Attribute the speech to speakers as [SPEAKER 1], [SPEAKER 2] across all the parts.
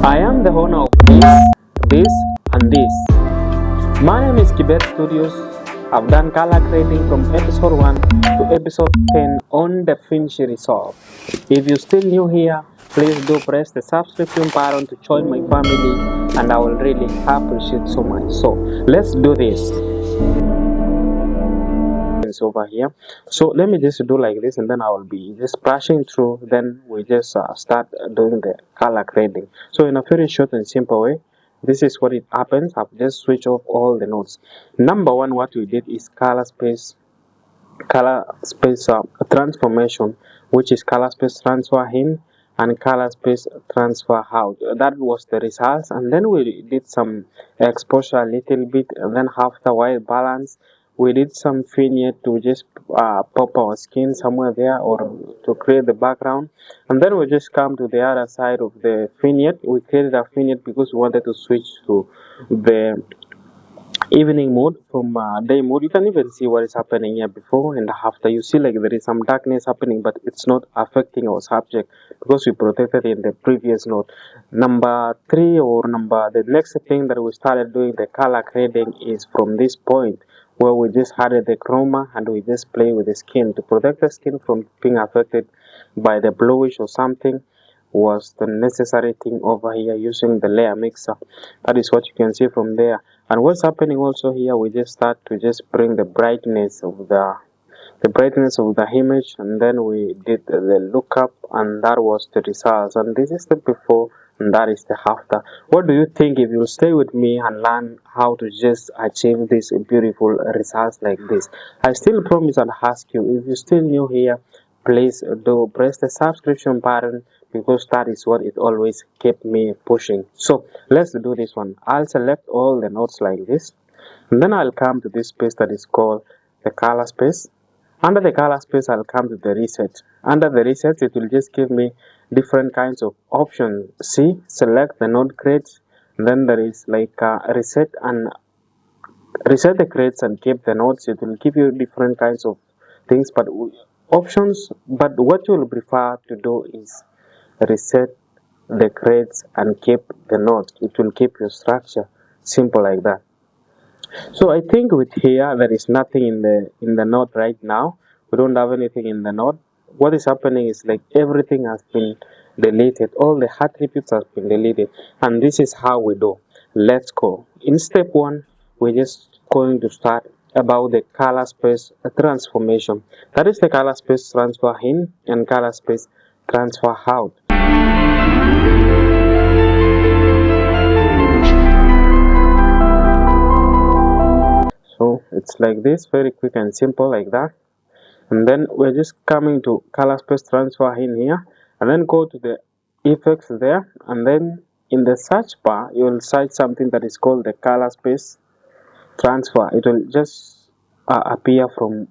[SPEAKER 1] I am the owner of this, and this. My name is Kibet Studios. I've done color grading from episode 1 to episode 10 on the DaVinci Resolve. If you're still new here, please do press the subscription button to join my family, and I will really appreciate so much. So let's do this over here. So let me just do like this, and then I will be just brushing through. Then we just start doing the color grading. So in a very short and simple way, this is what it happens. I've just switched off all the nodes. Number one, what we did is color space transformation, which is color space transfer in and color space transfer out. That was the results, and then we did some exposure a little bit, and then after white balance we did some vignette to just pop our skin somewhere there or to create the background, and then we just come to the other side of the vignette. We created a vignette because we wanted to switch to the evening mode from day mode. You can even see what is happening here before and after. You see like there is some darkness happening, but it's not affecting our subject because we protected in the previous node. Number 3 or the next thing that we started doing the color grading is from this point where we just added the chroma and we just play with the skin to protect the skin from being affected by the bluish or something. Was the necessary thing over here using the layer mixer. That is what you can see from there. And what's happening also here, we just start to just bring the brightness of the image, and then we did the lookup, and that was the results. And this is the before and that is the after. What do you think if you stay with me and learn how to just achieve these beautiful results like this? I still promise and ask you, if you're still new here, please do press the subscription button, because that is what it always kept me pushing. So let's do this one. I'll select all the nodes like this, and then I'll come to this space that is called the color space. Under the color space, I'll come to the reset. Under the reset, it will just give me different kinds of options. See, select the node grades, then there is like reset the grades and keep the nodes. It will give you different kinds of things, but options. But what you will prefer to do is reset the grades and keep the nodes. It will keep your structure simple like that. So I think with here there is nothing in the node right now. We don't have anything in the node. What is happening is like everything has been deleted. All the attributes have been deleted, and this is how we do. Let's go. In step 1, we're just going to start about the color space transformation. That is the color space transfer in and color space transfer out. So it's like this, very quick and simple like that. And then we're just coming to color space transfer in here, and then go to the effects there, and then in the search bar you will search something that is called the color space transfer. It will just appear from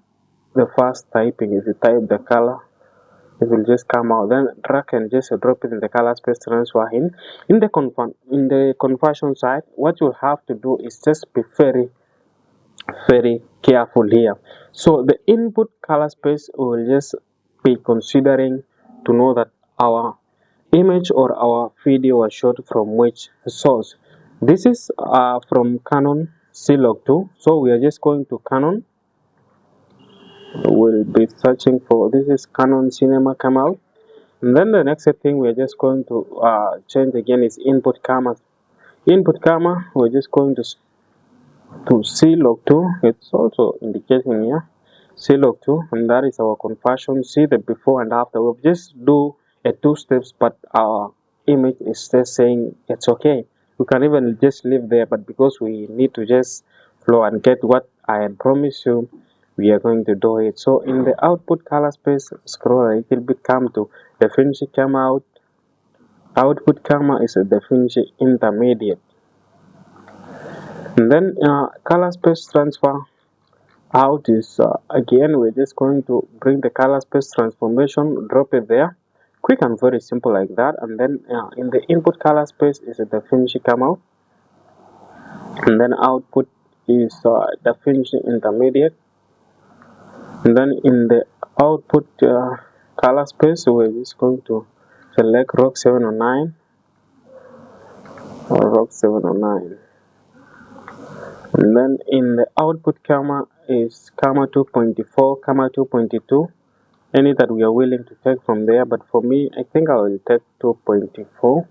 [SPEAKER 1] the first typing. If you type the color, it will just come out. Then drag and just drop it in the color space transfer in the conversion side. What you'll have to do is just be very careful here. So the input color space will just be considering to know that our image or our video was shot from which source. This is from Canon C-Log2. So we are just going to Canon. We'll be searching for, this is Canon Cinema come out, and then the next thing we are just going to change again is input camera. We're just going to C-Log2. It's also indicating here C-Log2, and that is our conversion. See the before and after. We'll just do 2 steps, but our image is just saying it's okay. We can even just leave there, but because we need to just flow and get what I promised you, we are going to do it. So in the output color space, scroll a little bit, come to DaVinci camera out. Output camera is a DaVinci intermediate. And then color space transfer out is again, we're just going to bring the color space transformation, drop it there, quick and very simple like that. And then in the input color space is a DaVinci come out, and then output is DaVinci intermediate. And then in the output color space, we're just going to select Rock 709, or rock 709. And then in the output comma is comma 2.4, comma 2.2, any that we are willing to take from there, but for me I think I will take 2.4,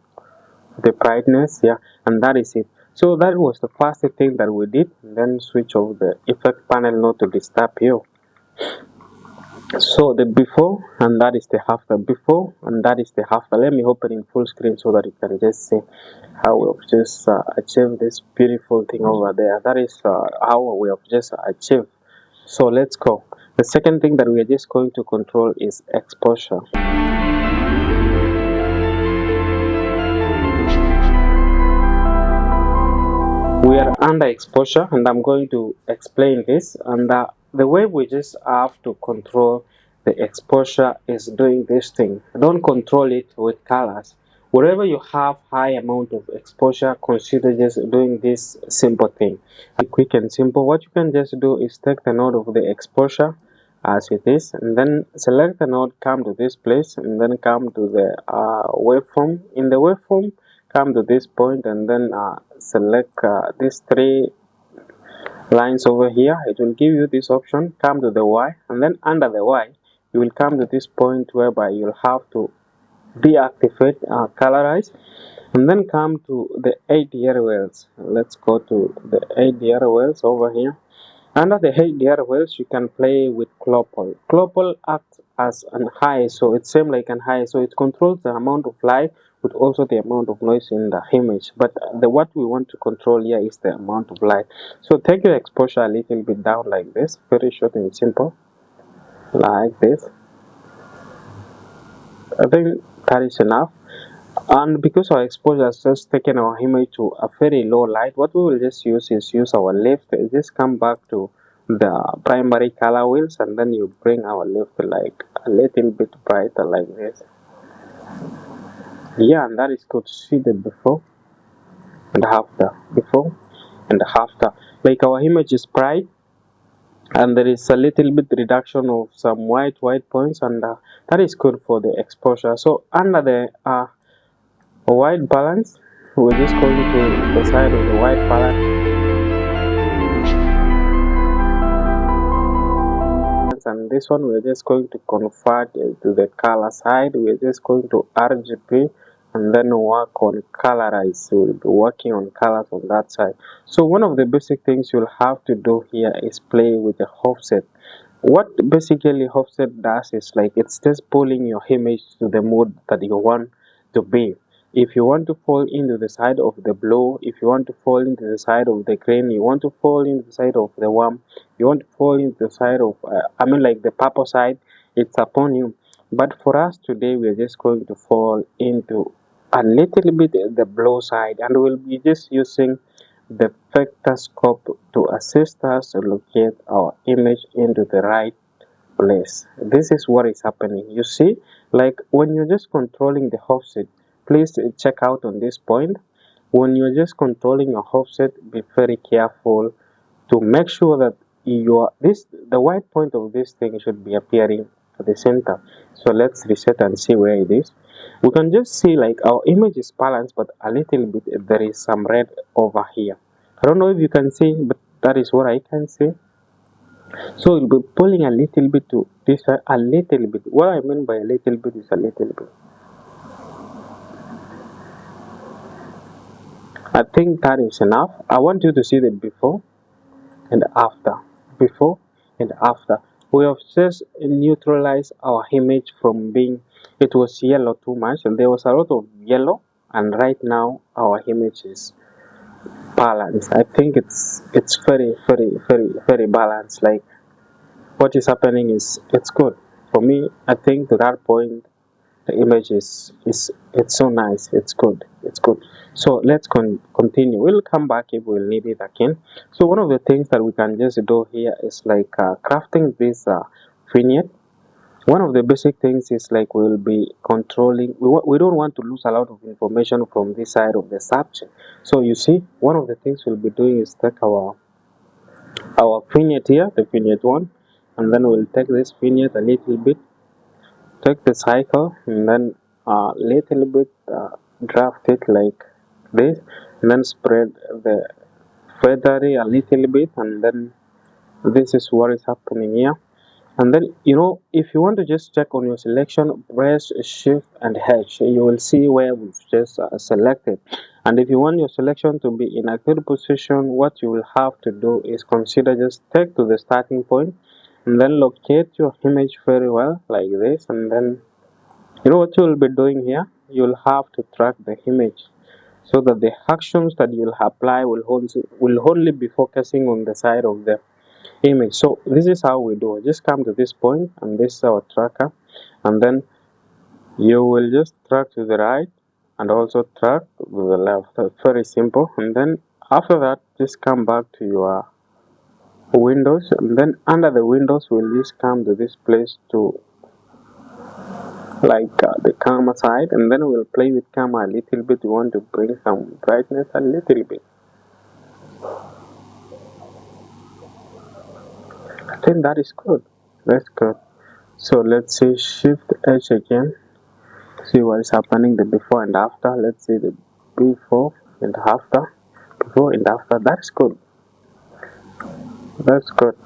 [SPEAKER 1] the brightness, yeah, and that is it. So that was the first thing that we did. And then switch off the effect panel not to disturb you. So the before and that is the after, before and that is the after. Let me open in full screen so that you can just see how we have just achieved this beautiful thing over there. That is how we have just achieved. So let's go. The second thing that we are just going to control is exposure. We are under exposure and I'm going to explain this, and the way we just have to control the exposure is doing this thing. Don't control it with colors. Wherever you have high amount of exposure, consider just doing this simple thing. Quick and simple. What you can just do is take the node of the exposure as it is, and then select the node, come to this place, and then come to the waveform. In the waveform, come to this point and then select these three lines over here. It will give you this option. Come to the Y, and then under the Y you will come to this point whereby you'll have to deactivate colorize, and then come to the ADR wells. Let's go to the ADR wells over here. Under the ADR wells you can play with global. Global acts as an ISO. It's same like an ISO. It controls the amount of light with also the amount of noise in the image, but what we want to control here is the amount of light. So take your exposure a little bit down like this, very short and simple, like this. I think that is enough. And because our exposure has just taken our image to a very low light, what we will just use is use our left. Just come back to the primary color wheels, and then you bring our left like a little bit brighter like this. Yeah, and that is good. See the before and after, before and after. Like our image is bright, and there is a little bit reduction of some white points, and that is good for the exposure. So under the white balance, we're just going to the side of the white balance, and this one we're just going to convert to the color side. We're just going to RGB and then work on colorize. We'll be working on colors on that side. So one of the basic things you'll have to do here is play with the offset. What basically offset does is like it's just pulling your image to the mode that you want to be. If you want to fall into the side of the blue, if you want to fall into the side of the green, you want to fall into the side of the warm, you want to fall into the side of like the purple side, it's upon you. But for us today, we're just going to fall into a little bit the blue side, and we'll be just using the vector scope to assist us to locate our image into the right place. This is what is happening. You see, like when you're just controlling the offset, please check out on this point. When you're just controlling your offset, be very careful to make sure that the white point of this thing should be appearing at the center. So let's reset and see where it is. We can just see like our image is balanced, but a little bit there is some red over here. I don't know if you can see, but that is what I can see. So we'll be pulling a little bit to this side, a little bit. What I mean by a little bit is a little bit. I think that is enough. I want you to see the before and after. Before and after. We have just neutralized our image from being, it was yellow too much, and there was a lot of yellow, and right now our image is balanced. I think it's very, very, very, very balanced. Like what is happening is it's good. For me, I think to that point the image is it's so nice. It's good. So let's continue. We'll come back if we'll need it again. So one of the things that we can just do here is like crafting this vignette. One of the basic things is like we'll be controlling. We don't want to lose a lot of information from this side of the subject. So you see, one of the things we'll be doing is take our vignette here, the vignette one, and then we'll take this vignette a little bit. Take the cycle and then a little bit draft it like this, and then spread the feathery a little bit, and then this is what is happening here. And then, if you want to just check on your selection, press shift and H. You will see where we've just selected. And if you want your selection to be in a good position, what you will have to do is consider just take to the starting point and then locate your image very well like this. And then what you will be doing here, you will have to track the image so that the actions that you'll apply will only be focusing on the side of the image. So this is how we do it. Just come to this point, and this is our tracker, and then you will just track to the right and also track to the left. That's very simple. And then after that, just come back to your windows, and then under the windows we'll just come to this place to the camera side, and then we'll play with camera a little bit. We want to bring some brightness a little bit. I think that is good. That's good. So let's see shift H again. See what is happening the before and after. Let's see the before and after. Before and after. That's good. That's good.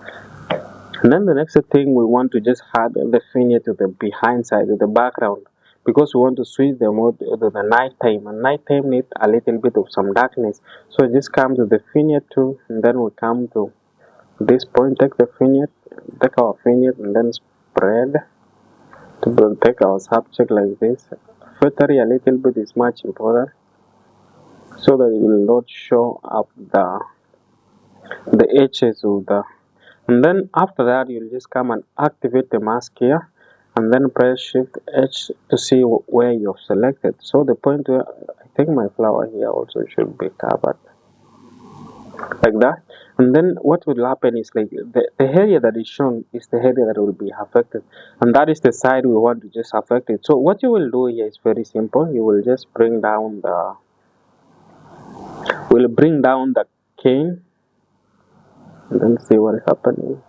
[SPEAKER 1] And then the next thing, we want to just add the vignette to the behind side, to the background, because we want to switch the mode to the night time, and night time needs a little bit of some darkness. So just come to the vignette tool, and then we come to this point, take our vignette, and then spread to take our subject like this. Filtering a little bit is much important, so that it will not show up the edges of the. And then after that, you'll just come and activate the mask here, and then press shift H to see where you've selected. So the point where I think my flower here also should be covered like that. And then what will happen is the area that is shown is the area that will be affected, and that is the side we want to just affect it. So what you will do here is very simple. You will just bring down the cane, and then see what is happening.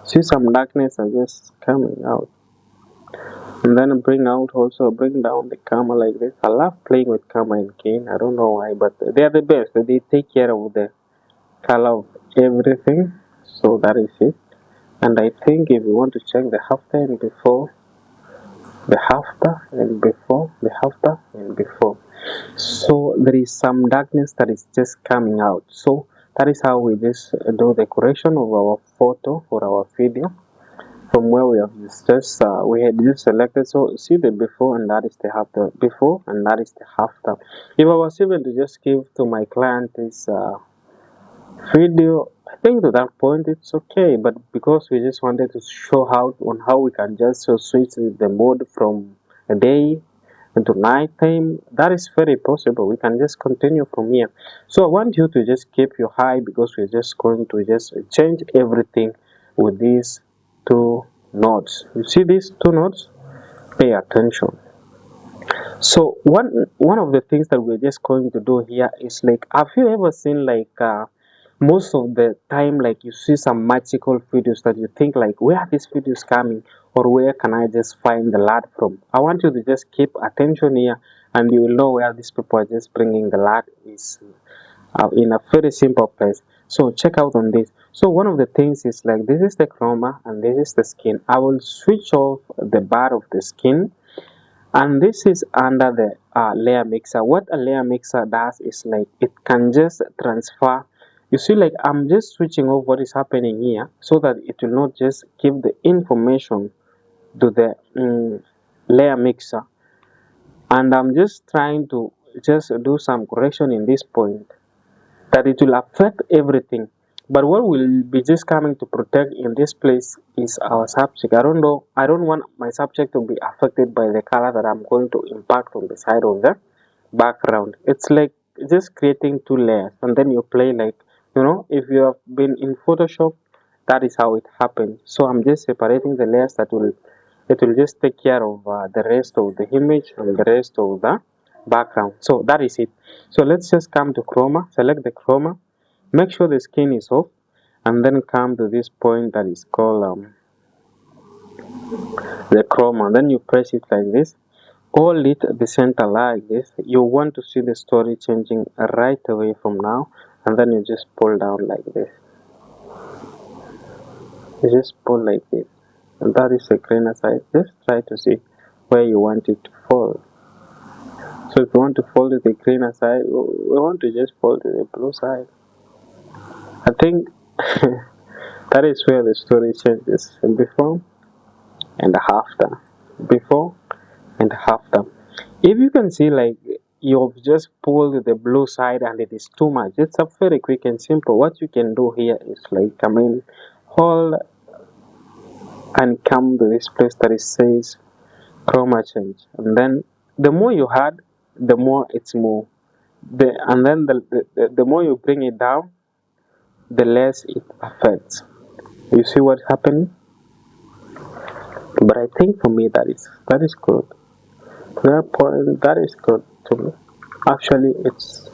[SPEAKER 1] See, some darkness are just coming out, and then bring down the camera like this. I love playing with camera and cane. I don't know why, but they are the best. They take care of the color of everything. So that is it. And I think if you want to check the after and before, so there is some darkness that is just coming out. So that is how we just do the correction of our photo or our video from where we have we had just selected. So see the before, and that is the after. Before, and that is the after. If I was able to just give to my client this video, I think to that point it's okay, but because we just wanted to show how we can just switch the mode from a day into night time, that is very possible. We can just continue from here. So I want you to just keep your eye, because we're just going to just change everything with these two nodes. You see these two nodes? Pay attention. So one of the things that we're just going to do here is have you ever seen most of the time, you see some magical videos that you think where are these videos coming, or where can I just find the light from? I want you to just keep attention here, and you will know where these people are just bringing the light is in a very simple place. So check out on this. So one of the things is this is the chroma and this is the skin. I will switch off the bar of the skin, and this is under the layer mixer. What a layer mixer does is it can just transfer. You see, I'm just switching off what is happening here, so that it will not just give the information to the layer mixer. And I'm just trying to just do some correction in this point, that it will affect everything. But what will be just coming to protect in this place is our subject. I don't want my subject to be affected by the color that I'm going to impact on the side of the background. It's just creating two layers, and then you play if you have been in Photoshop, that is how it happens. So I'm just separating the layers it will just take care of the rest of the image and the rest of the background. So that is it. So let's just come to chroma, select the chroma, make sure the skin is off, and then come to this point that is called the chroma. Then you press it like this. hold it at the center like this. You want to see the story changing right away from now, and then you just pull down like this. You just pull like this, and that is the greener side. Just try to see where you want it to fall. So if you want to fold to the greener side, we want to just fold to the blue side. I think that is where the story changes, before and after. Before and after. If you can see, like, you've just pulled the blue side and it is too much, it's a very quick and simple. What you can do here is, like, hold and come to this place that it says chroma change, and then the more you add, the more it's more. And then the more you bring it down, the less it affects. You see what's happening? But I think for me that is good. To that point, that is good to me. Actually, it's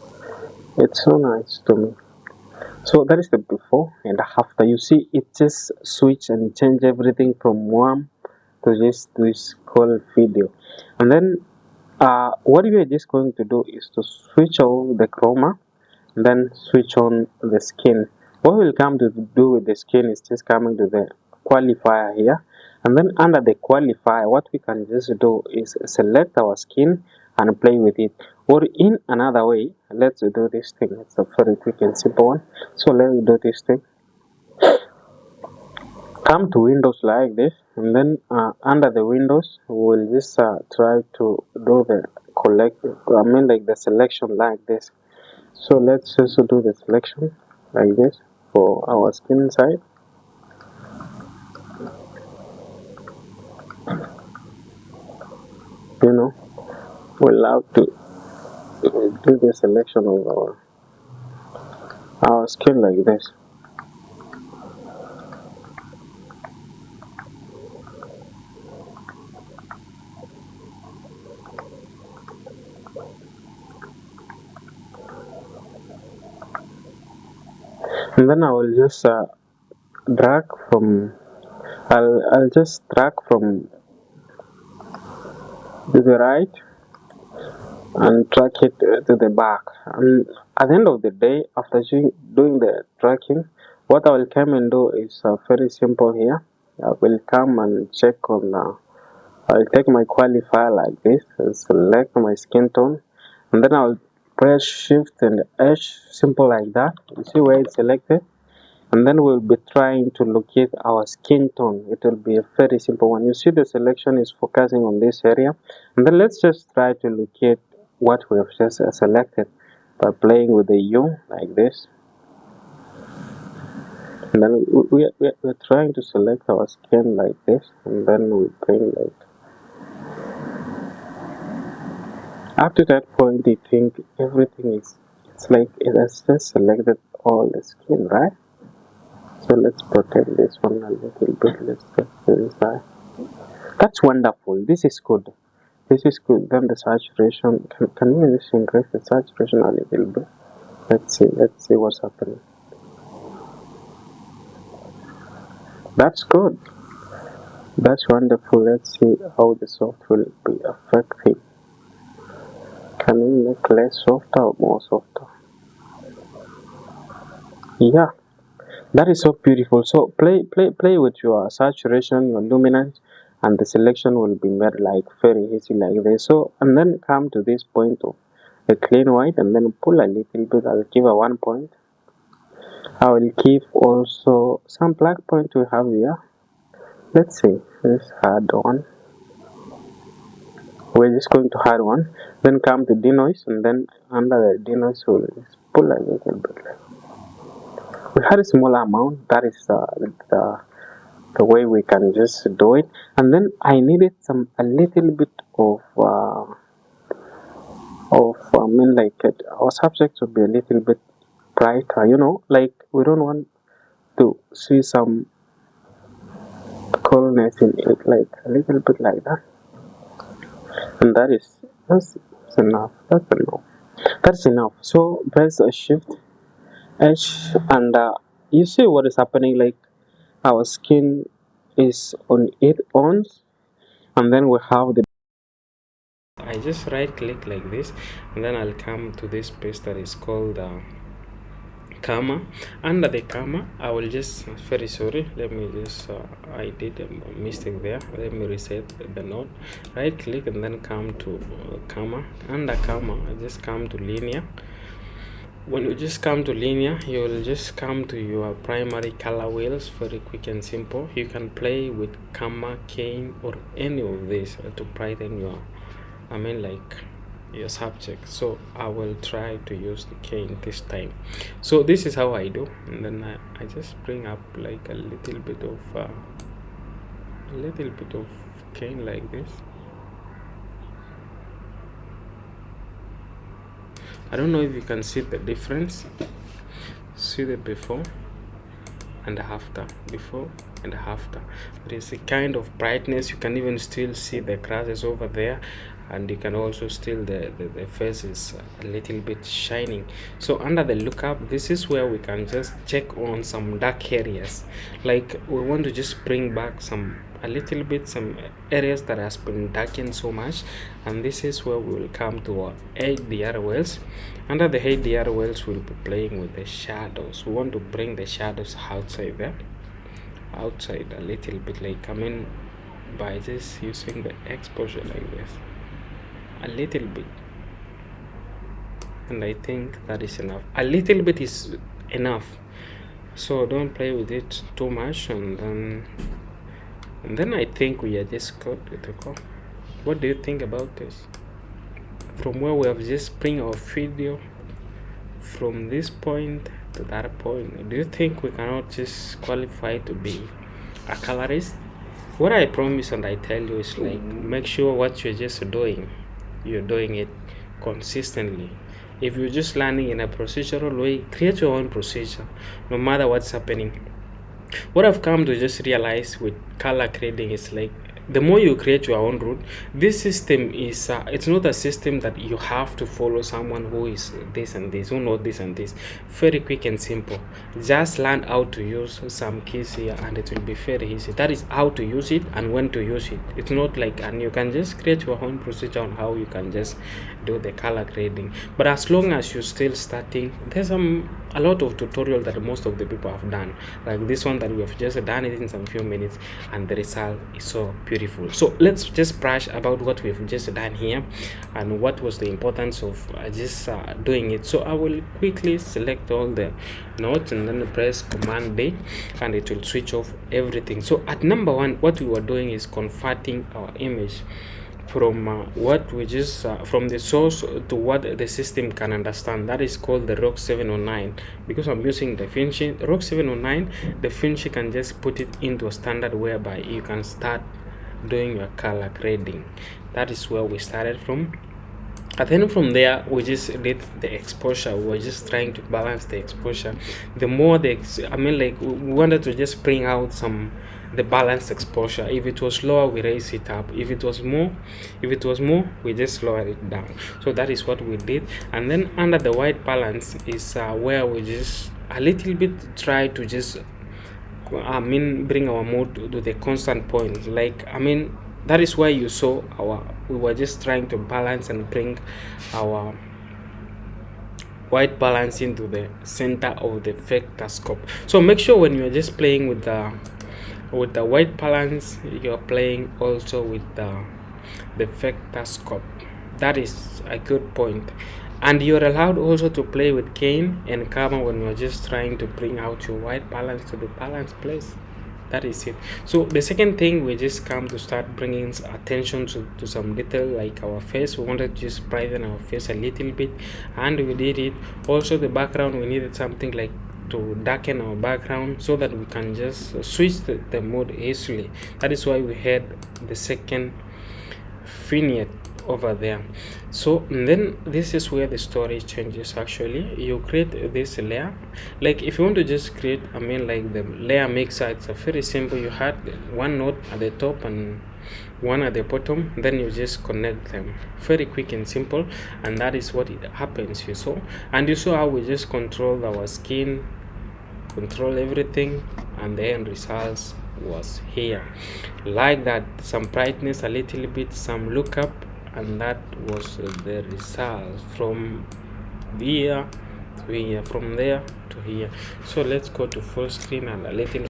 [SPEAKER 1] so nice to me. So that is the before and after. You see, it just switch and change everything from warm to just this cold video. And then what we are just going to do is to switch off the chroma, and then switch on the skin. What we'll come to do with the skin is just coming to the qualifier here, and then under the qualifier, what we can just do is select our skin and play with it. Or in another way, let's do this thing. It's a very quick and simple one. So let's do this thing. Come to Windows like this, and then under the Windows, we'll just try to do the the selection like this. So let's just do the selection like this for our skin side. We'll have to do the selection of our skin like this. And then I will just drag from. I'll just drag from to the right and drag it to the back. And at the end of the day, after doing the dragging, what I will come and do is very simple here. I will come and check on. I'll take my qualifier like this, and select my skin tone, and then I'll press Shift and H, simple like that. You see where it's selected? And then we'll be trying to locate our skin tone. It will be a very simple one. You see the selection is focusing on this area, and then let's just try to locate what we have just selected by playing with the U like this. And then we're trying to select our skin like this, and then we bring like. Up to that point, I think everything it's like it has just selected all the skin, right? So let's protect this one a little bit. Let's just inside. That's wonderful. This is good. This is good. Then the saturation. Can we just increase the saturation a little bit? Let's see what's happening. That's good. That's wonderful. Let's see how the soft will be affected. Can we make less softer or more softer? Yeah, that is so beautiful. So play with your saturation, your luminance, and the selection will be made like very easy like this. So, and then come to this point of the clean white, and then pull a little bit. I'll give a 1 point. I will give also some black point we have here. Let's see, let's add one. We're just going to add one, then come to denoise, and then under the denoise we'll just pull a little bit. We had a small amount. That is the way we can just do it. And then I needed a little bit of our subject to be a little bit brighter. Like we don't want to see some coolness in it, like a little bit like that. And that's enough. That's enough. So press a Shift H, and you see what is happening. Like our skin is on its own, and then we have the I just right click like this, and then I'll come to this page that is called comma. Under the comma, I will just, very sorry, let me just I did a mistake there. Let me reset the node. Right click and then come to comma. Under comma, I just come to linear. When you just come to linear, you will just come to your primary color wheels. Very quick and simple. You can play with comma, cane, or any of this to brighten your, your subject. So I will try to use the cane this time. So this is how I do, and then I just bring up like a little bit of cane like this. I don't know if you can see the difference. See the before and after. Before and after. There is a kind of brightness. You can even still see the grasses over there, and you can also still the face is a little bit shining. So under the lookup, this is where we can just check on some dark areas. Like we want to just bring back some areas that has been darkened so much, and this is where we will come to our HDR wells. Under the HDR wells, we'll be playing with the shadows. We want to bring the shadows outside there, outside a little bit, like by just using the exposure like this, a little bit, and I think that is enough. A little bit is enough, so don't play with it too much, and then I think we are just good to go. What do you think about this? From where we have just bring our video from this point to that point, do you think we cannot just qualify to be a colorist? What I promise and I tell you is like, make sure what you're just doing, you're doing it consistently. If you're just learning in a procedural way, create your own procedure no matter what's happening. What I've come to just realize with color grading is like, the more you create your own route, this system is it's not a system that you have to follow someone who is this and this, who knows this and this. Very quick and simple. Just learn how to use some keys here, and it will be very easy. That is how to use it and when to use it. It's not like, and you can just create your own procedure on how you can just do the color grading. But as long as you're still starting, there's a lot of tutorial that most of the people have done, like this one that we have just done it in some few minutes, and the result is so beautiful. So let's just brush about what we've just done here and what was the importance of just doing it. So I will quickly select all the notes and then press Command D, and it will switch off everything. So at number one, what we were doing is converting our image from what we just from the source to what the system can understand. That is called the ROG 709. Because I'm using DAVICNI ROG 709, DAVICNI can just put it into a standard whereby you can start doing your color grading. That is where we started from. And then from there, we just did the exposure. We were just trying to balance the exposure. The more we wanted to just bring out the balanced exposure. If it was lower, we raise it up. If it was more, we just lower it down. So that is what we did. And then under the white balance is where we just a little bit try to just bring our mode to the constant point. Like that is why you saw we were just trying to balance and bring our white balance into the center of the vector scope. So make sure when you're just playing with the white balance, you're playing also with the vector scope. That is a good point. And you're allowed also to play with cane and comma when you're just trying to bring out your white balance to the balanced place. That is it. So the second thing, we just come to start bringing attention to some detail, like our face. We wanted to just brighten our face a little bit, and we did it. Also the background, we needed something like to darken our background so that we can just switch the mode easily. That is why we had the second vignette over there. So then this is where the story changes. Actually, you create this layer. Like if you want to just create like the layer mixer, it's a very simple. You had one node at the top and one at the bottom, then you just connect them. Very quick and simple, and that is what it happens. You saw, and you saw how we just control our skin, control everything, and the end results was here like that. Some brightness a little bit, some lookup, and that was the result from here to here, from there to here. So let's go to full screen and a little